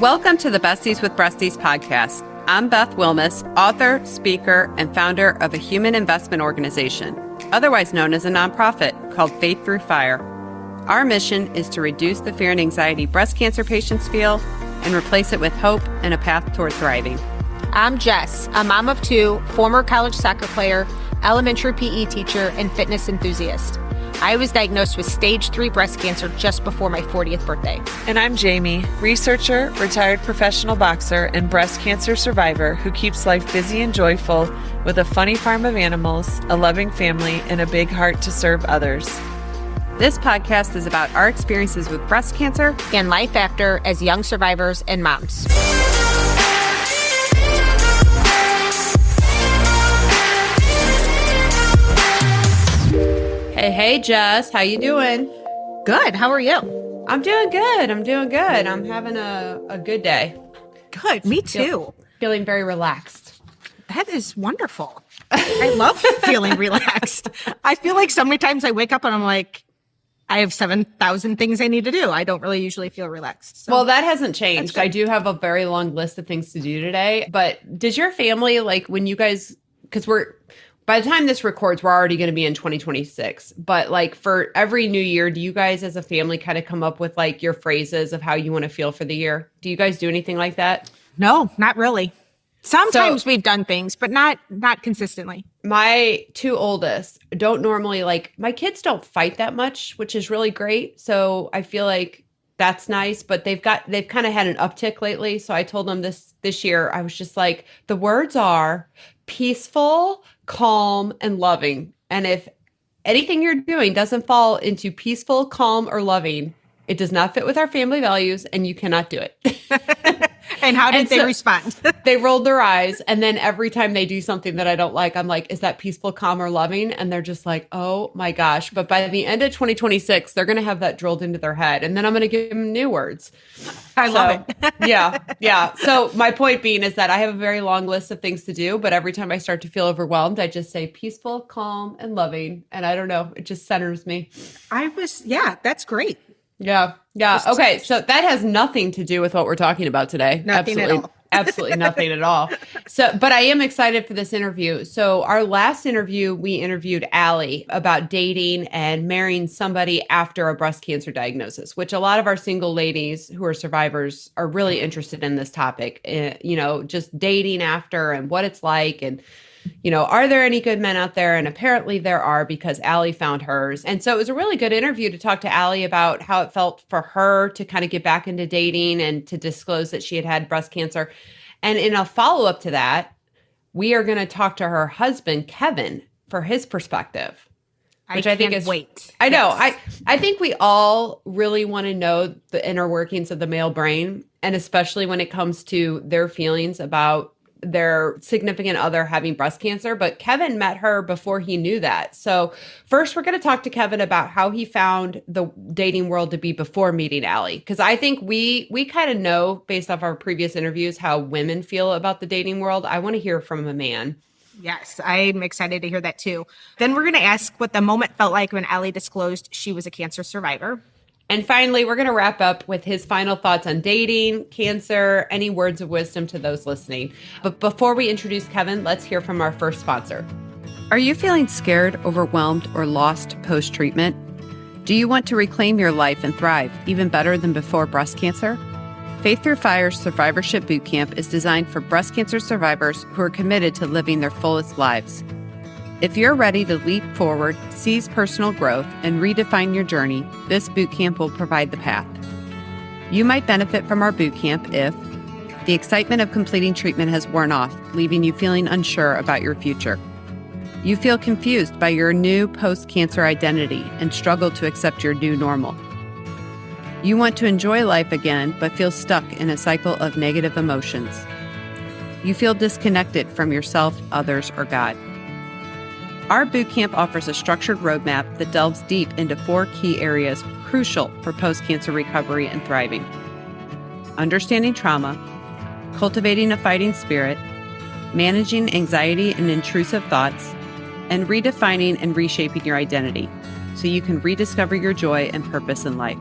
Welcome to the Besties with Breasties podcast. I'm Beth Wilmus, author, speaker, and founder of a human investment organization, otherwise known as a nonprofit, called Faith Through Fire. Our mission is to reduce the fear and anxiety breast cancer patients feel and replace it with hope and a path toward thriving. I'm Jess, a mom of two, former college soccer player, elementary PE teacher, and fitness enthusiast. I was diagnosed with stage 3 breast cancer just before my 40th birthday. And I'm Jamie, researcher, retired professional boxer, and breast cancer survivor who keeps life busy and joyful with a funny farm of animals, a loving family, and a big heart to serve others. This podcast is about our experiences with breast cancer And life after as young survivors and moms. Hey, Jess, how you doing? Good. How are you? I'm doing good. I'm having a good day. Good. Me too. Feeling very relaxed. That is wonderful. I love feeling relaxed. I feel like so many times I wake up and I'm like, I have 7,000 things I need to do. I don't really usually feel relaxed. So. Well, that hasn't changed. I do have a very long list of things to do today. But does your family, like when you guys, because by the time this records, we're already going to be in 2026. But like for every new year, do you guys as a family kind of come up with like your phrases of how you want to feel for the year? Do you guys do anything like that? No, not really. Sometimes we've done things, but not consistently. My two oldest don't normally my kids don't fight that much, which is really great. So I feel like that's nice, but they've kind of had an uptick lately. So I told them this year, I was just like, the words are peaceful, calm, and loving. And if anything you're doing doesn't fall into peaceful, calm, or loving, it does not fit with our family values and you cannot do it. And how did they respond? They rolled their eyes. And then every time they do something that I don't like, I'm like, is that peaceful, calm, or loving? And they're just like, oh my gosh. But by the end of 2026, they're going to have that drilled into their head. And then I'm going to give them new words. I love it. Yeah. So my point being is that I have a very long list of things to do. But every time I start to feel overwhelmed, I just say peaceful, calm, and loving. And I don't know, it just centers me. That's great. Yeah. Okay. So that has nothing to do with what we're talking about today. Nothing at all. Absolutely nothing at all. So, but I am excited for this interview. So our last interview, we interviewed Allie about dating and marrying somebody after a breast cancer diagnosis, which a lot of our single ladies who are survivors are really interested in this topic. Just dating after and what it's like and are there any good men out there? And apparently there are because Allie found hers. And so it was a really good interview to talk to Allie about how it felt for her to kind of get back into dating and to disclose that she had had breast cancer. And in a follow-up to that, we are going to talk to her husband, Kevin, for his perspective. Which I think is wait. I know. Yes. I think we all really want to know the inner workings of the male brain, and especially when it comes to their feelings about their significant other having breast cancer, but Kevin met her before he knew that. So first, we're going to talk to Kevin about how he found the dating world to be before meeting Allie. Because I think we kind of know, based off our previous interviews, how women feel about the dating world. I want to hear from a man. Yes, I'm excited to hear that too. Then we're going to ask what the moment felt like when Allie disclosed she was a cancer survivor. And finally, we're going to wrap up with his final thoughts on dating, cancer, any words of wisdom to those listening. But before we introduce Kevin, let's hear from our first sponsor. Are you feeling scared, overwhelmed, or lost post-treatment? Do you want to reclaim your life and thrive even better than before breast cancer? Faith Through Fire's Survivorship Bootcamp is designed for breast cancer survivors who are committed to living their fullest lives. If you're ready to leap forward, seize personal growth, and redefine your journey, this bootcamp will provide the path. You might benefit from our bootcamp if the excitement of completing treatment has worn off, leaving you feeling unsure about your future. You feel confused by your new post-cancer identity and struggle to accept your new normal. You want to enjoy life again, but feel stuck in a cycle of negative emotions. You feel disconnected from yourself, others, or God. Our bootcamp offers a structured roadmap that delves deep into 4 key areas crucial for post-cancer recovery and thriving: understanding trauma, cultivating a fighting spirit, managing anxiety and intrusive thoughts, and redefining and reshaping your identity so you can rediscover your joy and purpose in life.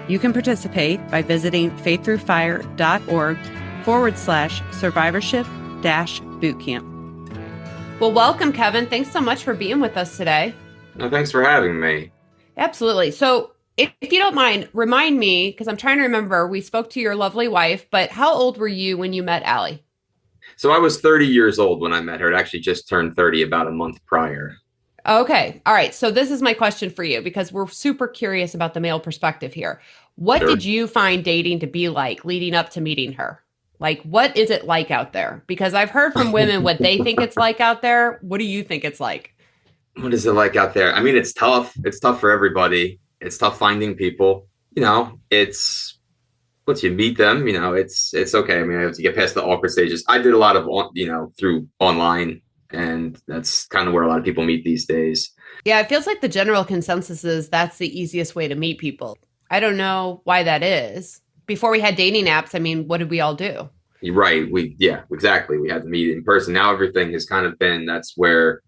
You can participate by visiting faiththroughfire.org/survivorship-bootcamp. Well, welcome, Kevin. Thanks so much for being with us today. No, thanks for having me. Absolutely. So if you don't mind, remind me, because I'm trying to remember, we spoke to your lovely wife, but how old were you when you met Allie? So I was 30 years old when I met her. It actually just turned 30 about a month prior. Okay. All right. So this is my question for you, because we're super curious about the male perspective here. What Sure. did you find dating to be like leading up to meeting her? Like, what is it like out there? Because I've heard from women what they think it's like out there. What do you think it's like? What is it like out there? I mean, it's tough. It's tough for everybody. It's tough finding people. It's once you meet them, it's okay. I mean, I have to get past the awkward stages. I did a lot of, through online, and that's kind of where a lot of people meet these days. Yeah, it feels like the general consensus is that's the easiest way to meet people. I don't know why that is. Before we had dating apps, I mean, what did we all do? You're right. Exactly. We had to meet in person. Now everything has kind of been, that's where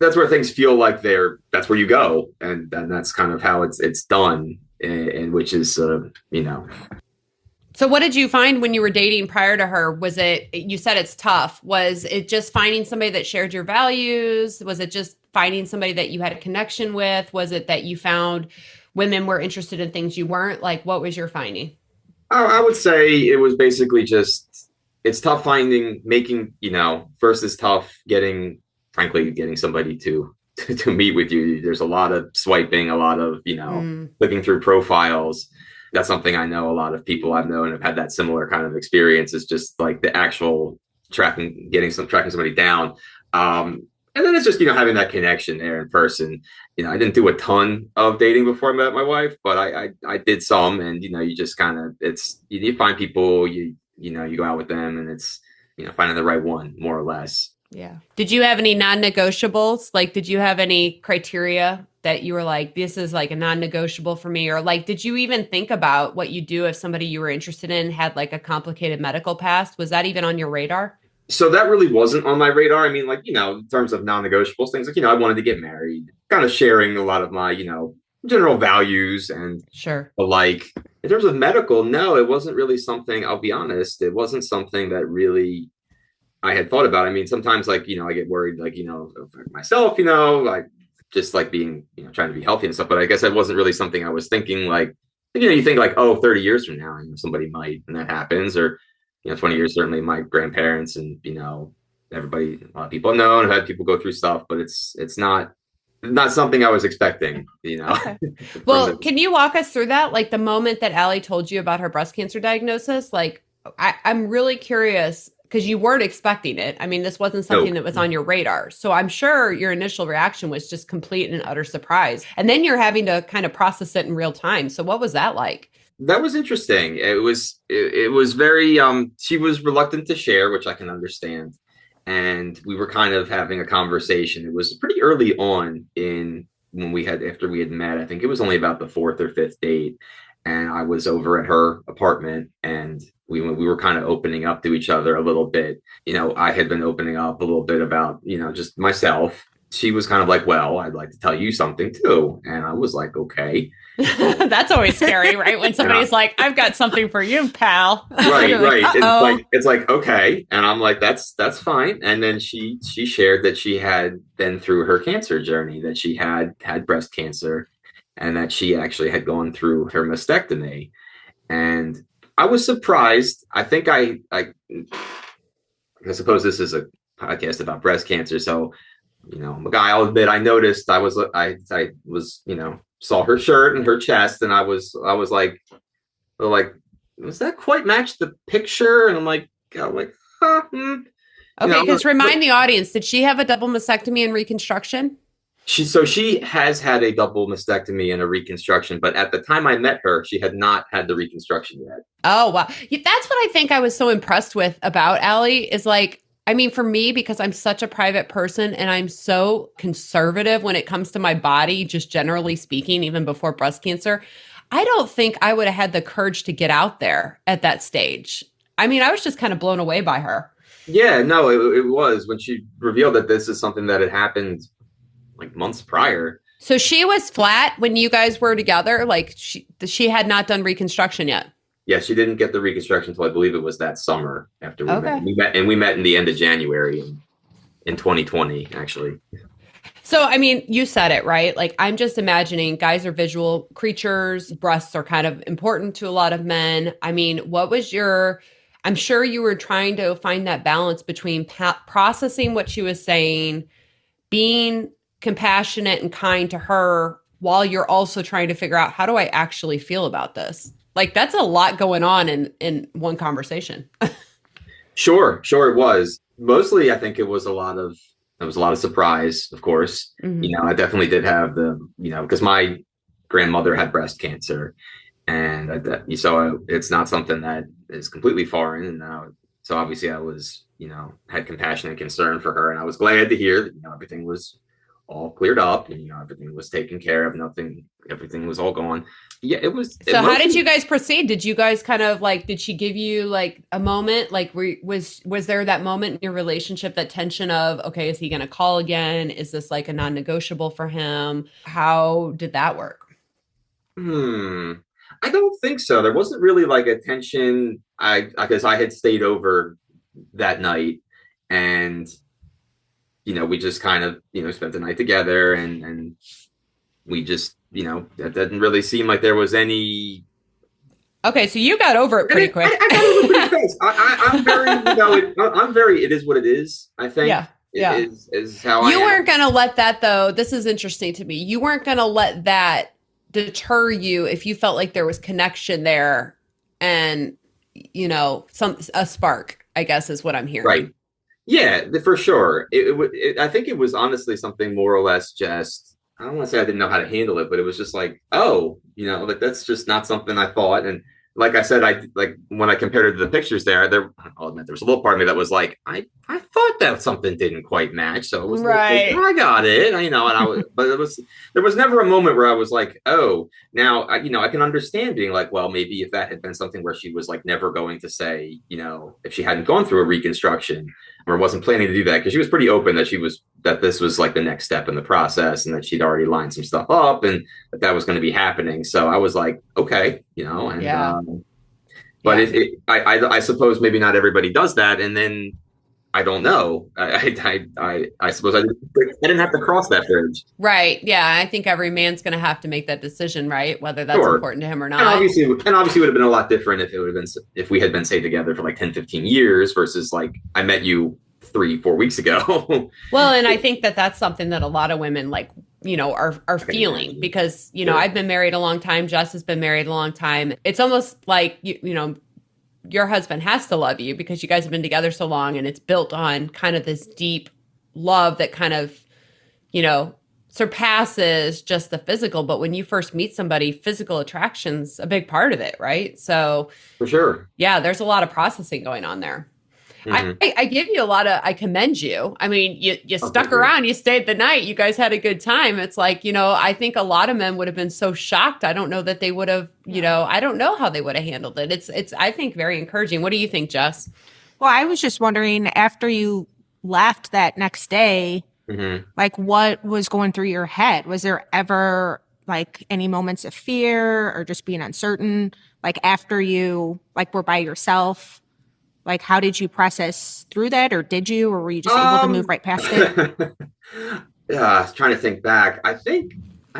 things feel like that's where you go. And that's kind of how it's done. And which is, So what did you find when you were dating prior to her? You said it's tough. Was it just finding somebody that shared your values? Was it just finding somebody that you had a connection with? Was it that you found women were interested in things you weren't? Like, what was your finding? I would say it was basically just, it's tough first it's tough getting somebody to meet with you. There's a lot of swiping, a lot of, looking through profiles. That's something I know a lot of people I've known have had that similar kind of experience. It's just like the actual tracking somebody down. And then it's just, having that connection there in person. I didn't do a ton of dating before I met my wife, but I did some, and, you just kind of, you find people, you go out with them, and it's, finding the right one, more or less. Yeah. Did you have any non-negotiables? Like, did you have any criteria that you were like, this is like a non-negotiable for me? Or like, did you even think about what you do if somebody you were interested in had like a complicated medical past? Was that even on your radar? So that really wasn't on my radar. I mean, like, in terms of non-negotiables, things like, I wanted to get married, kind of sharing a lot of my, general values and sure. Like, in terms of medical, no, it wasn't really something, I'll be honest, it wasn't something that really I had thought about. I mean, sometimes like, I get worried, like, of myself, like just like being, trying to be healthy and stuff. But I guess that wasn't really something I was thinking like, you think like, 30 years from now, somebody might, and that happens, or, 20 years, certainly my grandparents and, everybody, a lot of people know and have had people go through stuff, but it's not something I was expecting, Okay. Well, can you walk us through that? Like the moment that Allie told you about her breast cancer diagnosis, like I'm really curious because you weren't expecting it. I mean, this wasn't something that was on your radar. So I'm sure your initial reaction was just complete and utter surprise. And then you're having to kind of process it in real time. So what was that like? That was interesting. It was very, she was reluctant to share, which I can understand. And we were kind of having a conversation. It was pretty early on after we had met. I think it was only about the 4th or 5th date. And I was over at her apartment, and we were kind of opening up to each other a little bit. I had been opening up a little bit about, just myself. She was kind of like, well, I'd like to tell you something too. And I was like, okay. That's always scary, right? When somebody's like, I've got something for you, pal. Right. It's like, okay. And I'm like, that's fine. And then she shared that she had been through her cancer journey, that she had breast cancer, and that she actually had gone through her mastectomy. And I was surprised. I think I suppose this is a podcast about breast cancer. So, I'll admit, I noticed I was, saw her shirt and her chest, and I was like, does that quite match the picture? And I'm like, huh. Okay, because remind the audience, did she have a double mastectomy and reconstruction? She has had a double mastectomy and a reconstruction, but at the time I met her, she had not had the reconstruction yet. Oh, wow. That's what I think I was so impressed with about Allie is like, I mean, for me, because I'm such a private person and I'm so conservative when it comes to my body, just generally speaking, even before breast cancer, I don't think I would have had the courage to get out there at that stage. I mean, I was just kind of blown away by her. Yeah, no, it was when she revealed that this is something that had happened like months prior. So she was flat when you guys were together? Like she had not done reconstruction yet? Yeah, she didn't get the reconstruction until I believe it was that summer after we Okay. met. We met in the end of January in 2020, actually. So, I mean, you said it, right? Like, I'm just imagining guys are visual creatures. Breasts are kind of important to a lot of men. I mean, I'm sure you were trying to find that balance between processing what she was saying, being compassionate and kind to her, while you're also trying to figure out, how do I actually feel about this? Like, that's a lot going on in one conversation. Sure it was. Mostly, I think it was a lot of surprise, of course. Mm-hmm. I definitely did have because my grandmother had breast cancer, and so it's not something that is completely foreign. And so obviously I was, had compassion and concern for her, and I was glad to hear that, everything was all cleared up and, everything was taken care of. Everything was all gone. Yeah, it was. So how did you guys proceed? Did you guys kind of did she give you like a moment? Like, was there that moment in your relationship, that tension of, okay, is he going to call again? Is this like a non-negotiable for him? How did that work? I don't think so. There wasn't really like a tension. Because I had stayed over that night, and we just kind of spent the night together, and we just that didn't really seem like there was any. Okay, so you got over it pretty quick. I got over it pretty fast. I'm very I'm very. It is what it is. I think. Yeah. Is how you weren't going to let that, though. This is interesting to me. You weren't going to let that deter you if you felt like there was connection there, and a spark, I guess, is what I'm hearing. Right. Yeah, for sure. I think it was honestly something more or less just, I don't want to say I didn't know how to handle it, but it was just like, oh, like that's just not something I thought. And like I said, when I compared it to the pictures I'll admit there was a little part of me that was like, I thought that something didn't quite match. So it was right. Like, I got it, but there was never a moment where I was like, oh, now I can understand being like, well, maybe if that had been something where she was like never going to say, if she hadn't gone through a reconstruction or wasn't planning to do that, because she was pretty open that this was like the next step in the process, and that she'd already lined some stuff up, and that was going to be happening. So I was like, okay, and yeah. But I suppose maybe not everybody does that, and then I don't know. I suppose I didn't have to cross that bridge. Right. Yeah. I think every man's going to have to make that decision, right? Whether that's important to him or not. And obviously it would have been a lot different if we had been, say, together for like 10, 15 years versus like I met you 3-4 weeks ago. Well, and I think that's something that a lot of women are feeling, because, I've been married a long time. Jess has been married a long time. It's almost like, your husband has to love you because you guys have been together so long, and it's built on kind of this deep love that kind of, surpasses just the physical. But when you first meet somebody, physical attraction's a big part of it, right? So for sure. Yeah, there's a lot of processing going on there. Mm-hmm. I give you I commend you. I mean, you stuck around, you stayed the night, you guys had a good time. It's like, I think a lot of men would have been so shocked. I don't know that they would have, I don't know how they would have handled it. It's, I think, very encouraging. What do you think, Jess? Well, I was just wondering, after you left that next day, mm-hmm. like what was going through your head? Was there ever like any moments of fear or just being uncertain? Like after you were by yourself? Like, how did you process through that, or did you, or were you just able to move right past it? Yeah, I was trying to think back. I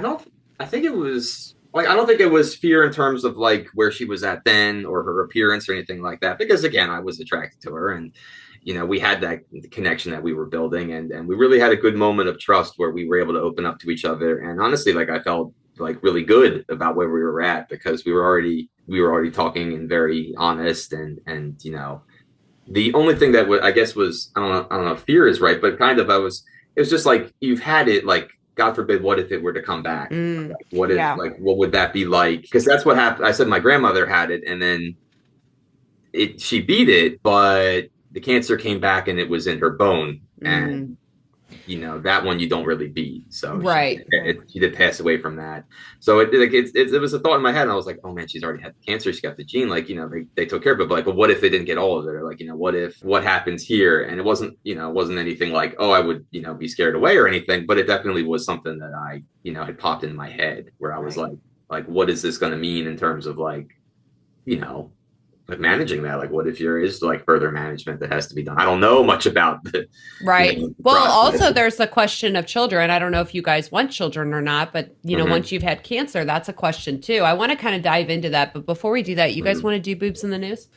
don't think it was like, I don't think it was fear in terms of like where she was at then or her appearance or anything like that. Because again, I was attracted to her, and, we had that connection that we were building, and we really had a good moment of trust where we were able to open up to each other. And honestly, like I felt like really good about where we were at, because we were already talking and very honest, and the only thing that I guess was, I don't know if fear is right, but kind of it was just like, you've had it, like, God forbid, what if it were to come back? Like, what if, what would that be like? Because that's what happened. I said my grandmother had it, and then she beat it, but the cancer came back and it was in her bone. And that one you don't really beat. So right. She did pass away from that. So it was a thought in my head, and I was like, oh man, she's already had cancer. She got the gene. Like, they took care of it. But but what if they didn't get all of it? Or like, what happens here? And it wasn't anything like, oh, I would, be scared away or anything. But it definitely was something that I, had popped in my head where I was like, what is this going to mean in terms of like managing that? Like, what if there is like further management that has to be done? I don't know much about the right. Well, also there's the question of children. I don't know if you guys want children or not, but once you've had cancer, that's a question too. I want to kind of dive into that, but before we do that, you guys want to do boobs in the news?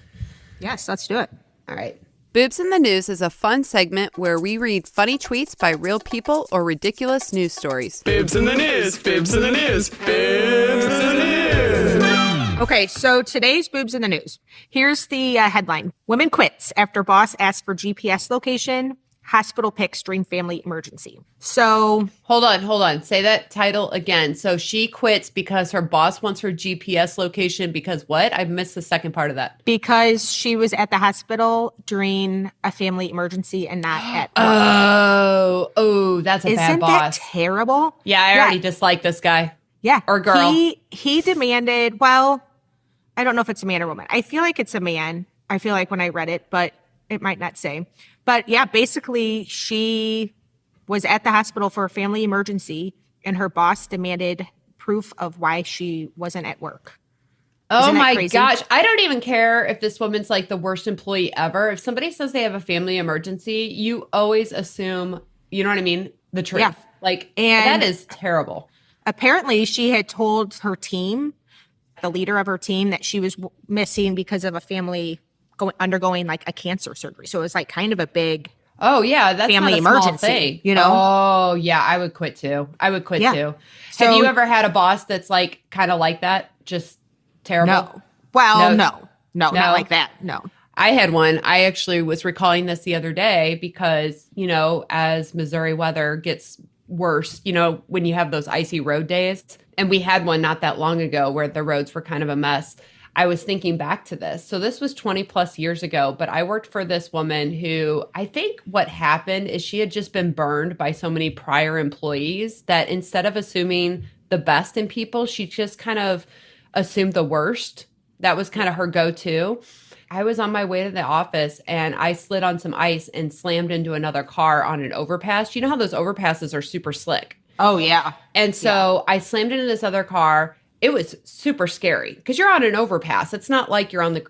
Yes, let's do it. All right. Boobs in the News is a fun segment where we read funny tweets by real people or ridiculous news stories. Boobs in the news, boobs in the news, boobs in the news. Okay, so today's Boobs in the News. Here's the headline. Woman quits after boss asks for GPS location. Hospital picks during family emergency. So hold on. Say that title again. So she quits because her boss wants her GPS location because what? I missed the second part of that. Because she was at the hospital during a family emergency and not at work. Oh, that's a bad boss. Isn't that terrible? Yeah, I already dislike this guy. Yeah. Or girl. He demanded, well, I don't know if it's a man or woman. I feel like it's a man. I feel like when I read it, but it might not say. But yeah, basically she was at the hospital for a family emergency and her boss demanded proof of why she wasn't at work. Oh my gosh. I don't even care if this woman's like the worst employee ever. If somebody says they have a family emergency, you always assume, you know what I mean? The truth. Yeah. And that is terrible. Apparently she had told her team, the leader of her team, that she was missing because of a family undergoing like a cancer surgery. So it was like kind of a big that's family not a emergency, thing. Oh yeah, I would quit too. Too. So, have you ever had a boss that's like kind of like that? Just terrible? No. Well, no, not like that. No. I had one. I actually was recalling this the other day because, as Missouri weather gets worse, when you have those icy road days, and we had one not that long ago where the roads were kind of a mess. I was thinking back to this. So this was 20 plus years ago, but I worked for this woman who I think what happened is she had just been burned by so many prior employees that instead of assuming the best in people, she just kind of assumed the worst. That was kind of her go-to. I was on my way to the office and I slid on some ice and slammed into another car on an overpass. You know how those overpasses are super slick? Oh, yeah. And so I slammed into this other car. It was super scary because you're on an overpass. It's not like you're on the,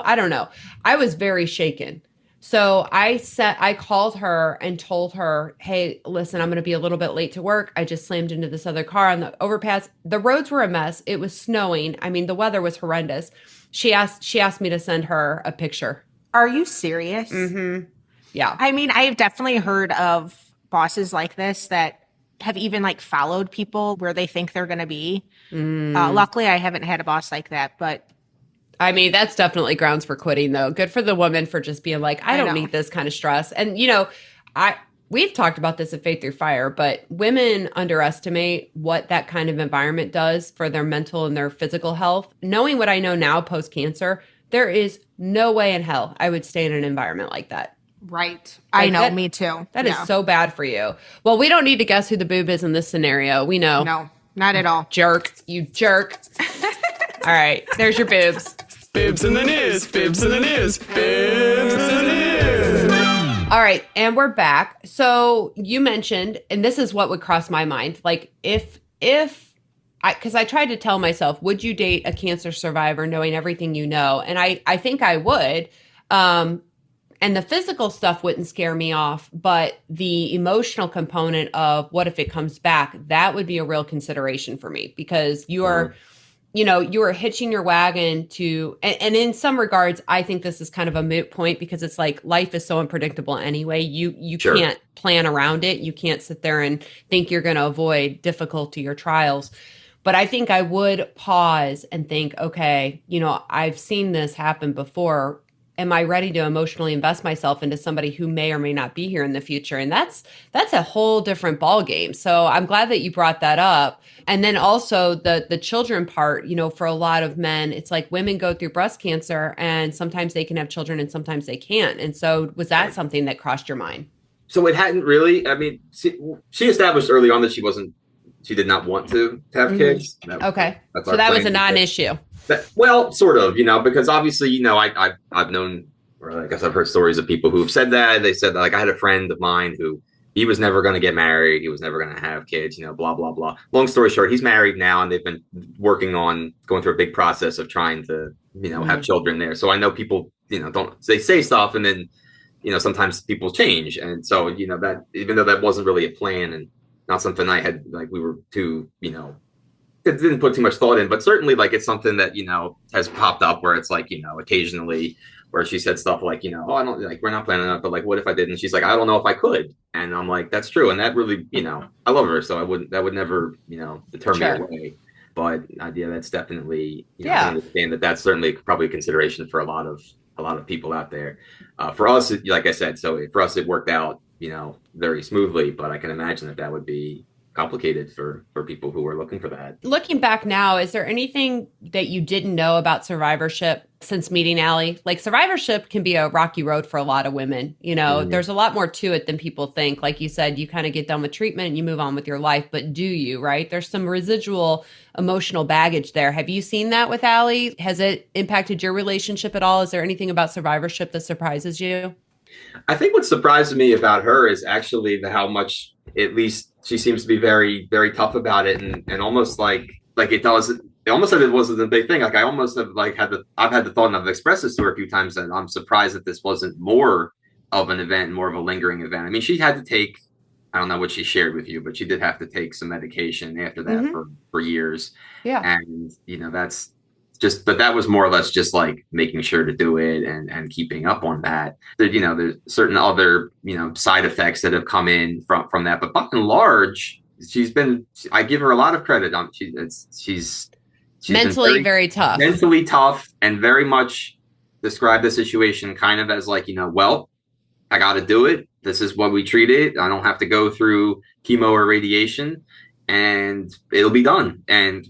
I don't know. I was very shaken. So I called her and told her, hey, listen, I'm going to be a little bit late to work. I just slammed into this other car on the overpass. The roads were a mess. It was snowing. I mean, the weather was horrendous. She asked me to send her a picture. Are you serious? Mm-hmm. Yeah. I mean, I have definitely heard of bosses like this that have even like followed people where they think they're going to be. Luckily, I haven't had a boss like that, but I mean, that's definitely grounds for quitting, though. Good for the woman for just being like, I don't need this kind of stress. And, we've talked about this at Faith Through Fire, but women underestimate what that kind of environment does for their mental and their physical health. Knowing what I know now post-cancer, there is no way in hell I would stay in an environment like that. Right. I know, me too. That is so bad for you. Well, we don't need to guess who the boob is in this scenario. We know. No, not at all. Jerk. You jerk. All right. There's your boobs. Boobs in the news. Boobs in the news. Boobs in the news. All right. And we're back. So you mentioned, and this is what would cross my mind. Like because I tried to tell myself, would you date a cancer survivor knowing everything you know? And I think I would. And the physical stuff wouldn't scare me off, but the emotional component of what if it comes back, that would be a real consideration for me because you are hitching your wagon to, and in some regards, I think this is kind of a moot point because it's like life is so unpredictable anyway. You Sure. can't plan around it. You can't sit there and think you're going to avoid difficulty or trials. But I think I would pause and think, okay, I've seen this happen before. Am I ready to emotionally invest myself into somebody who may or may not be here in the future? And that's a whole different ballgame. So I'm glad that you brought that up. And then also the children part, for a lot of men, it's like women go through breast cancer and sometimes they can have children and sometimes they can't. And so was that something that crossed your mind? So it hadn't really. I mean, she established early on that she did not want to have kids. Okay, so that was a non-issue. Well, sort of, because obviously, I've known, or I guess I've heard stories of people who've said that. They said that, like, I had a friend of mine who he was never going to get married. He was never going to have kids, blah, blah, blah. Long story short, he's married now, and they've been working on going through a big process of trying to, have children there. So I know people, they say stuff, and then, sometimes people change. And so, that even though that wasn't really a plan and not something I had, like, we were too, didn't put too much thought in, but certainly, like, it's something that, has popped up where it's like, occasionally where she said stuff like, oh, I don't, like, we're not planning on it, but, like, what if I did? And she's like, I don't know if I could. And I'm like, that's true. And that really, I love her. So that would never, deter me away. But that's definitely, I understand that's certainly probably a consideration for a lot of people out there. For us, like I said, so for us, it worked out, very smoothly, but I can imagine that would be complicated for people who are looking for that. Looking back now, is there anything that you didn't know about survivorship since meeting Allie? Like, survivorship can be a rocky road for a lot of women. There's a lot more to it than people think. Like you said, you kind of get done with treatment and you move on with your life, but do you, right? There's some residual emotional baggage there. Have you seen that with Allie? Has it impacted your relationship at all? Is there anything about survivorship that surprises you? I think what surprised me about her is actually how much, at least, she seems to be very, very tough about it, and almost like it almost like it wasn't a big thing. Like, I almost have I've had the thought, and I've expressed this to her a few times, that I'm surprised that this wasn't more of an event, more of a lingering event. I mean, she had to take, I don't know what she shared with you, but she did have to take some medication after that for years. Yeah. And, that's just, but that was more or less just like making sure to do it and keeping up on that. There's certain other, side effects that have come in from that. But by and large, I give her a lot of credit. She's mentally very tough. Mentally tough, and very much described the situation kind of as like, well, I got to do it. This is what we treat it. I don't have to go through chemo or radiation, and it'll be done. And,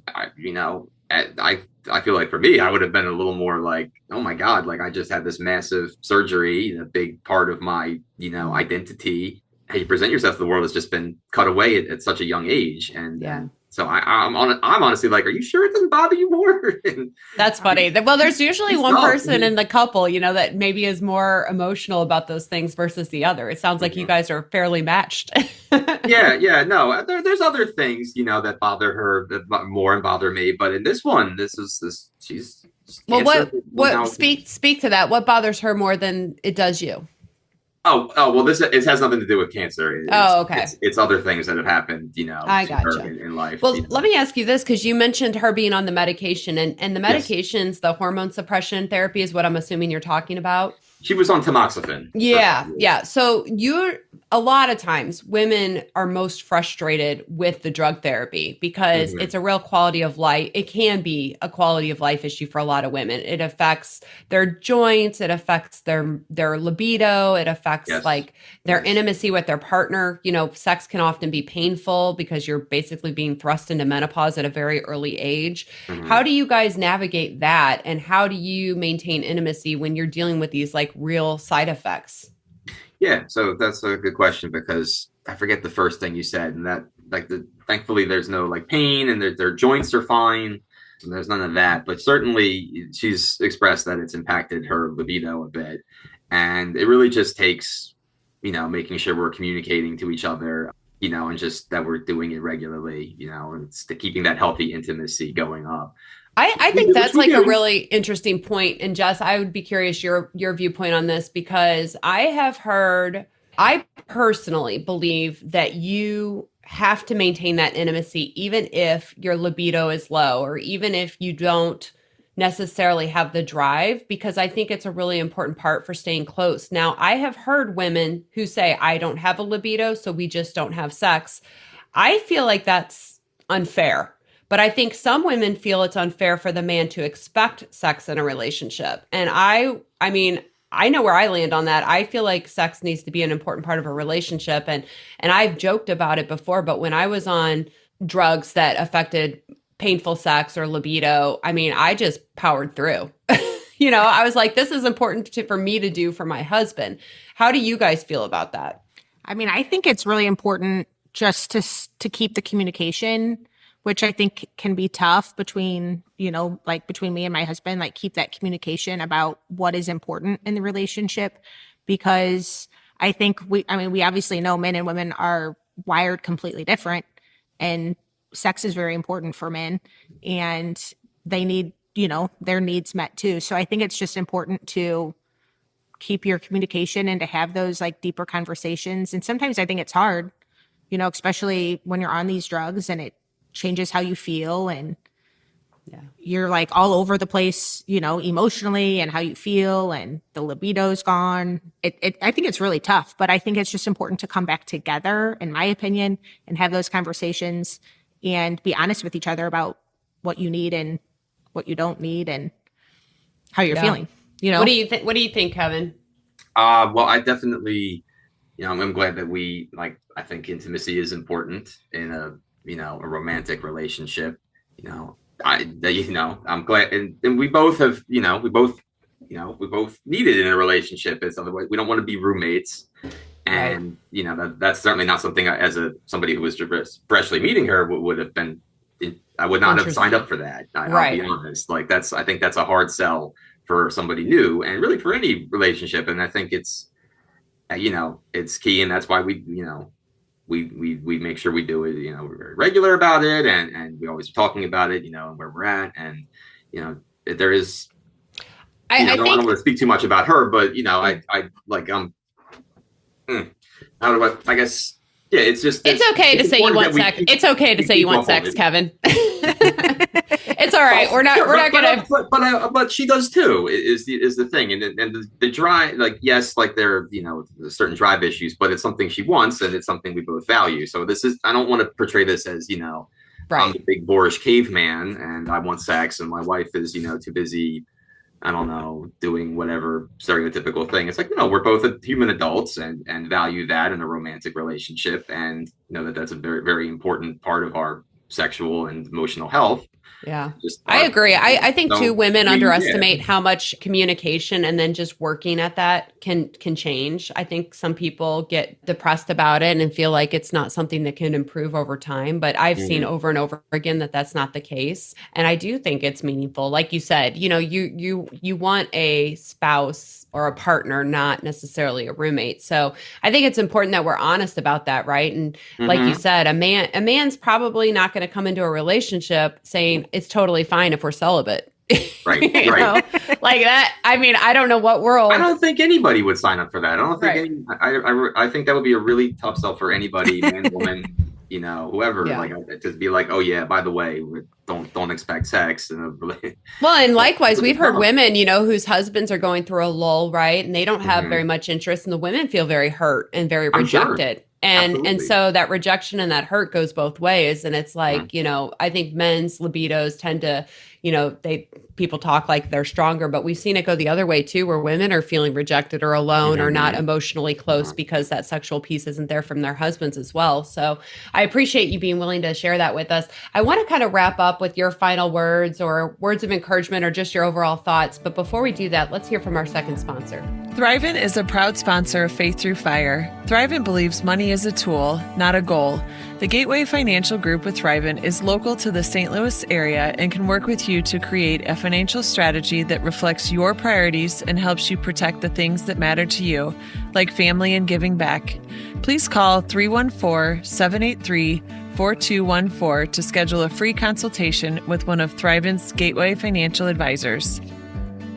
I feel like for me, I would have been a little more like, oh my God, like, I just had this massive surgery, a big part of my, identity. How you present yourself to the world has just been cut away at such a young age. And so I'm honestly like, are you sure it doesn't bother you more? That's funny. Well, there's usually one person in the couple, that maybe is more emotional about those things versus the other. It sounds like you guys are fairly matched. Yeah. No, there's other things, that bother her more and bother me. But in this one, she's. Well, what speak to that? What bothers her more than it does you? Oh, well, it has nothing to do with cancer. Okay. It's other things that have happened, I to gotcha. her in life. Well, let me ask you this, because you mentioned her being on the medication, and the medications, the hormone suppression therapy is what I'm assuming you're talking about. She was on tamoxifen. Yeah. So a lot of times women are most frustrated with the drug therapy because it's a real quality of life. It can be a quality of life issue for a lot of women. It affects their joints. It affects their libido. It affects like their intimacy with their partner. Sex can often be painful because you're basically being thrust into menopause at a very early age. How do you guys navigate that? And how do you maintain intimacy when you're dealing with these like real side effects? Yeah, so that's a good question, because I forget the first thing you said, and that thankfully there's no like pain, and their joints are fine. So there's none of that, but certainly she's expressed that it's impacted her libido a bit, and it really just takes, making sure we're communicating to each other, and just that we're doing it regularly, and it's keeping that healthy intimacy going up. I think that's like a really interesting point. And Jess, I would be curious your viewpoint on this, because I personally believe that you have to maintain that intimacy, even if your libido is low, or even if you don't necessarily have the drive, because I think it's a really important part for staying close. Now, I have heard women who say, I don't have a libido, so we just don't have sex. I feel like that's unfair. But I think some women feel it's unfair for the man to expect sex in a relationship. And I mean, I know where I land on that. I feel like sex needs to be an important part of a relationship. And I've joked about it before, but when I was on drugs that affected painful sex or libido, I mean, I just powered through. I was like, this is important for me to do for my husband. How do you guys feel about that? I mean, I think it's really important just to keep the communication, which I think can be tough between, between me and my husband, like keep that communication about what is important in the relationship, because I think we obviously know men and women are wired completely different, and sex is very important for men, and they need, their needs met too. So I think it's just important to keep your communication and to have those like deeper conversations. And sometimes I think it's hard, especially when you're on these drugs and it changes how you feel, and you're like all over the place, emotionally, and how you feel, and the libido's gone. I think it's really tough, but I think it's just important to come back together, in my opinion, and have those conversations and be honest with each other about what you need and what you don't need and how you're feeling. What do you think? What do you think, Kevin? Well, I definitely, I'm glad that I think intimacy is important in a romantic relationship. I'm glad, and we both have, we both need it in a relationship. It's otherwise we don't want to be roommates. And, that's certainly not something somebody who was freshly meeting her would have been, I would not have signed up for that. I'll be honest. I think that's a hard sell for somebody new, and really for any relationship. And I think it's, it's key. And that's why we make sure we do it, we're very regular about it. And we always are talking about it, and where we're at. And, there is, I don't want to speak too much about her, but, I guess, yeah, it's just, it's okay to say you want sex. It's okay to say you want sex, Kevin. It's all right. We're not gonna. But she does too. Is the thing, and the drive. Yes, there are certain drive issues, but it's something she wants, and it's something we both value. So I don't want to portray this as I'm the big boorish caveman, and I want sex, and my wife is too busy, I don't know, doing whatever stereotypical thing. It's no, we're both human adults and value that in a romantic relationship, and that's a very, very important part of our sexual and emotional health. Yeah, I agree. I think too, women underestimate how much communication and then just working at that can change. I think some people get depressed about it and feel like it's not something that can improve over time. But I've seen over and over again that that's not the case. And I do think it's meaningful. Like you said, you want a spouse or a partner, not necessarily a roommate. So I think it's important that we're honest about that, right? And like you said, a man's probably not going to come into a relationship saying it's totally fine if we're celibate. Right. Like that. I mean, I don't know what world. I don't think anybody would sign up for that. I don't think I think that would be a really tough sell for anybody, man, woman, whoever, to be like, oh yeah, by the way, don't expect sex. Well, and likewise, we've heard women, whose husbands are going through a lull, right? And they don't have very much interest, and the women feel very hurt and very rejected. And so that rejection and that hurt goes both ways. And it's like, I think men's libidos tend to, people talk like they're stronger, but we've seen it go the other way too, where women are feeling rejected or alone or not emotionally close because that sexual piece isn't there from their husbands as well. So I appreciate you being willing to share that with us. I want to kind of wrap up with your final words or words of encouragement or just your overall thoughts. But before we do that, let's hear from our second sponsor. Thrivent is a proud sponsor of Faith Through Fire. Thrivent believes money is a tool, not a goal. The Gateway Financial Group with Thrivent is local to the St. Louis area and can work with you to create a financial strategy that reflects your priorities and helps you protect the things that matter to you, like family and giving back. Please call 314-783-4214 to schedule a free consultation with one of Thrivent's Gateway Financial Advisors.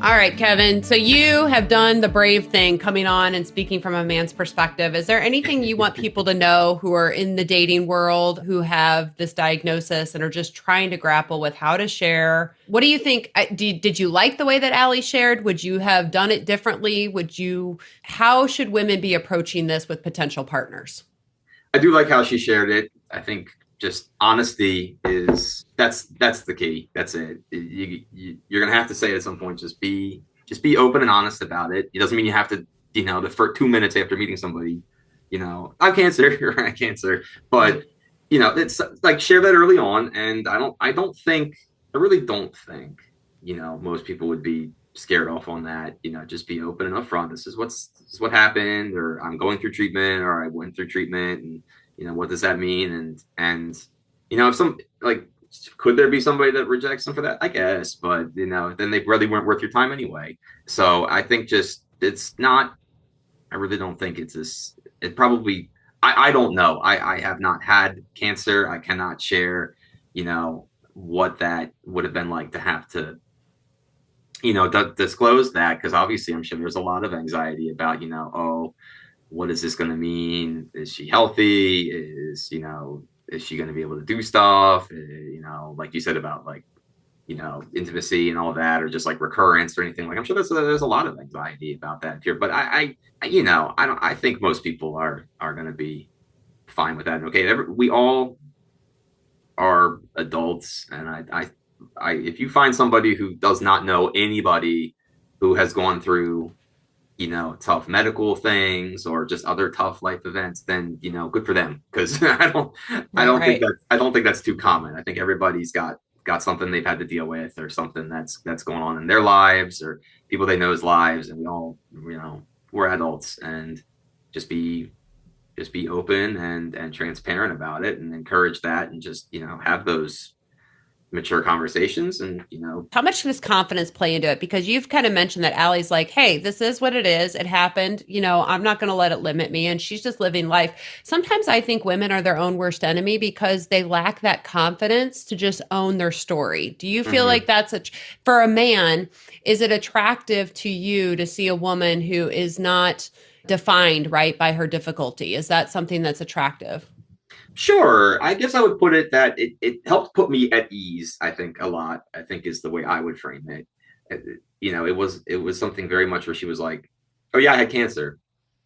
All right, Kevin. So you have done the brave thing coming on and speaking from a man's perspective. Is there anything you want people to know who are in the dating world, who have this diagnosis and are just trying to grapple with how to share? What do you think? Did you like the way that Allie shared? Would you have done it differently? How should women be approaching this with potential partners? I do like how she shared it. I think just honesty that's the key. That's it. You're gonna have to say it at some point. Just be open and honest about it. It doesn't mean you have to, the first 2 minutes after meeting somebody, I have cancer, or I have cancer. But it's like share that early on. And I really don't think most people would be scared off on that. Just be open and upfront. This is what happened, or I'm going through treatment, or I went through treatment, and what does that mean? And if some could there be somebody that rejects them for that? I guess, but then they really weren't worth your time anyway. So I think it's not. I really don't think it's this. It probably. I don't know. I have not had cancer. I cannot share, what that would have been like to have to, disclose that, because obviously I'm sure there's a lot of anxiety about, oh, what is this going to mean? Is she healthy? Is she going to be able to do stuff? Like you said about intimacy and all that, or just like recurrence or anything. Like I'm sure there's a lot of anxiety about that here, but I think most people are going to be fine with that. Okay, we all are adults, and I if you find somebody who does not know anybody who has gone through tough medical things or just other tough life events, then good for them, because I don't think that's too common. I think everybody's got something they've had to deal with, or something that's going on in their lives, or people they know's lives, and we all we're adults, and just be open and transparent about it, and encourage that, and just have those mature conversations. And how much does confidence play into it? Because you've kind of mentioned that Allie's like, hey, this is what it is, it happened, I'm not going to let it limit me, and she's just living life. Sometimes I think women are their own worst enemy because they lack that confidence to just own their story. Do you feel like that's for a man, is it attractive to you to see a woman who is not defined right by her difficulty? Is that something that's attractive? Sure. I guess I would put it that it helped put me at ease, I think, a lot, I think, is the way I would frame it. It was something very much where she was like, oh yeah, I had cancer.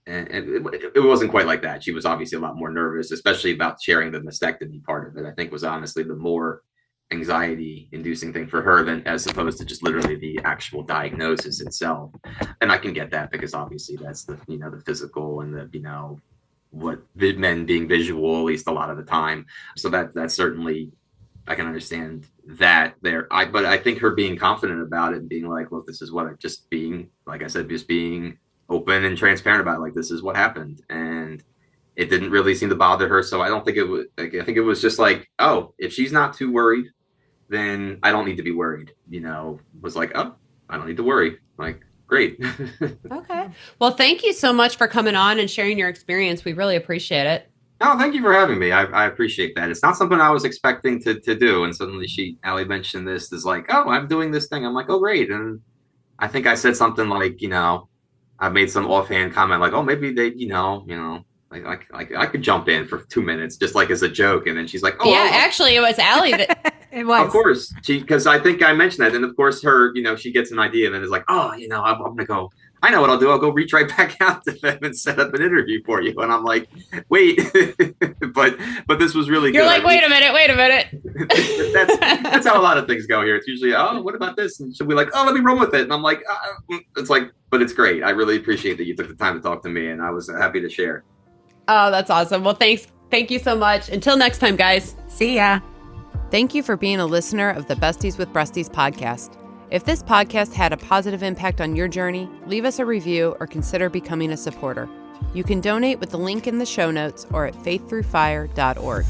And it wasn't quite like that. She was obviously a lot more nervous, especially about sharing the mastectomy part of it. I think was honestly the more anxiety inducing thing for her, than as opposed to just literally the actual diagnosis itself. And I can get that, because obviously that's the the physical, and the what men being visual, at least a lot of the time. So that's certainly, I can understand that there. But I think her being confident about it and being like, look, this is what just being, like I said, just being open and transparent about it, like, this is what happened. And it didn't really seem to bother her. So I don't think it was, I think it was just like, oh, if she's not too worried, then I don't need to be worried, was like, oh, I don't need to worry. Like, great. Okay. Well, thank you so much for coming on and sharing your experience. We really appreciate it. Oh, thank you for having me. I appreciate that. It's not something I was expecting to do. And suddenly Allie mentioned this is like, oh, I'm doing this thing. I'm like, oh, great. And I think I said something like, I made some offhand comment like, oh, maybe they, like I could jump in for 2 minutes just like as a joke. And then she's like, oh, yeah, actually it was Allie that it was. Of course, because I think I mentioned that. And of course her, she gets an idea and then is like, oh, I'm going to go, I know what I'll do. I'll go reach right back out to them and set up an interview for you. And I'm like, wait, but this was really good. You're like, wait a minute. that's how a lot of things go here. It's usually, oh, what about this? And she'll be like, oh, let me run with it. And I'm like, it's like, but it's great. I really appreciate that you took the time to talk to me, and I was happy to share. Oh, that's awesome. Well, thanks. Thank you so much. Until next time, guys. See ya. Thank you for being a listener of the Besties with Breasties podcast. If this podcast had a positive impact on your journey, leave us a review or consider becoming a supporter. You can donate with the link in the show notes or at faiththroughfire.org.